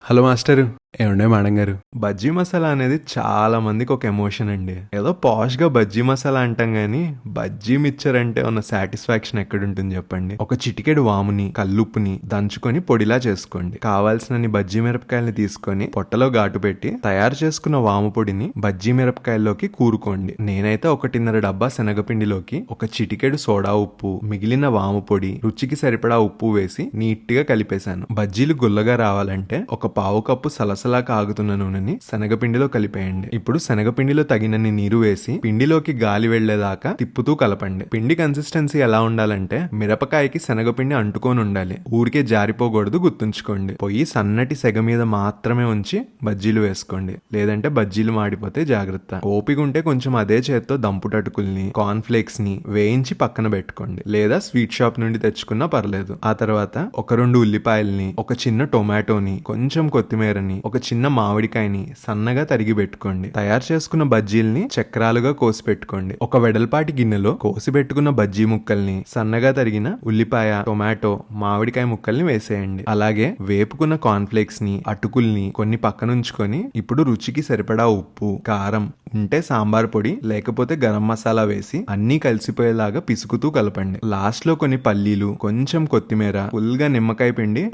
Hello master. ఏవండే madam గారు, బజ్జీ మసాలా అనేది చాలా మందికి ఒక ఎమోషన్ అండి. ఏదో పాష్గా బజ్జీ మసాలా అంటాం గానీ బజ్జీ మిక్చర్ అంటే ఉన్న సాటిస్ఫాక్షన్ ఎక్కడుంటుంది చెప్పండి. ఒక చిటికెడు వాముని కల్లుప్పుని దంచుకొని పొడిలా చేసుకోండి. కావాల్సినన్ని బజ్జీ మిరపకాయలని తీసుకొని పొట్టలో ఘాటు పెట్టి తయారు చేసుకున్న వాము పొడిని బజ్జీ మిరపకాయల్లోకి కూరుకోండి. నేనైతే 1.5 డబ్బా శనగపిండిలోకి ఒక చిటికెడు సోడా ఉప్పు, మిగిలిన వాము పొడి, రుచికి సరిపడా ఉప్పు వేసి నీట్ గా కలిపేశాను. బజ్జీలు గుల్లగా రావాలంటే ఒక పావు కప్పు సలసలా కాగుతున్న నూనెని శనగపిండిలో కలిపేయండి. ఇప్పుడు శనగపిండిలో తగినన్ని నీరు వేసి పిండిలోకి గాలి వెళ్లేదాకా తిప్పుతూ కలపండి. పిండి కన్సిస్టెన్సీ ఎలా ఉండాలంటే మిరపకాయకి శనగపిండి అంటుకొని ఉండాలి. ఊరికే జారిపోకూడదు, గుర్తుంచుకోండి. పొయ్యి సన్నటి సెగ మీద మాత్రమే ఉంచి బజ్జీలు వేసుకోండి, లేదంటే బజ్జీలు మాడిపోతే జాగ్రత్త. ఓపిక ఉంటే కొంచెం అదే చేత్తో దంపుటటుకుల్ని, కార్న్ ఫ్లేక్స్ ని వేయించి పక్కన పెట్టుకోండి, లేదా స్వీట్ షాప్ నుండి తెచ్చుకున్నా పర్లేదు. ఆ తర్వాత ఒక 2 ఉల్లిపాయల్ని, ఒక చిన్న టొమాటోని, కొంచెం కొత్తిమీరని, ఒక చిన్న మామిడికాయని సన్నగా తరిగి పెట్టుకోండి. తయారు చేసుకున్న బజ్జీల్ని చక్రాలుగా కోసి పెట్టుకోండి. ఒక వెడల్పాటి గిన్నెలో కోసి పెట్టుకున్న బజ్జీ ముక్కల్ని, సన్నగా తరిగిన ఉల్లిపాయ, టొమాటో, మామిడికాయ ముక్కల్ని వేసేయండి. అలాగే వేపుకున్న కార్న్ ఫ్లేక్స్ ని, అటుకుల్ని కొన్ని పక్కనుంచుకొని ఇప్పుడు రుచికి సరిపడా ఉప్పు, కారం, ఉంటే సాంబార్ పొడి లేకపోతే గరం మసాలా వేసి అన్నీ కలిసిపోయేలాగా పిసుకుతూ కలపండి. లాస్ట్ లో కొన్ని పల్లీలు, కొంచెం కొత్తిమీర, ఫుల్ గా నిమ్మకాయ పిండి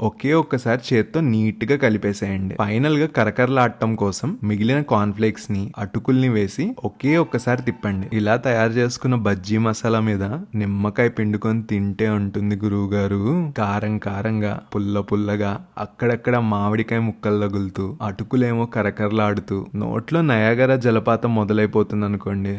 ఒక్కసారి చేత్తో నీట్ గా కలిపేసేయండి. ఫైనల్ గా కరకరలాడటం కోసం మిగిలిన కార్న్ ఫ్లేక్స్ ని, అటుకుల్ని వేసి ఒక్కసారి తిప్పండి. ఇలా తయారు చేసుకున్న బజ్జీ మసాలా మీద నిమ్మకాయ పిండుకొని తింటే ఉంటుంది గురువు గారు. కారం కారంగా, పుల్లగా, అక్కడక్కడ మామిడికాయ ముక్కలు తగులుతూ, అటుకులేమో కరకరలాడుతూ, నోట్లో నయాగరా జలపాతం మొదలైపోతుంది అనుకోండి.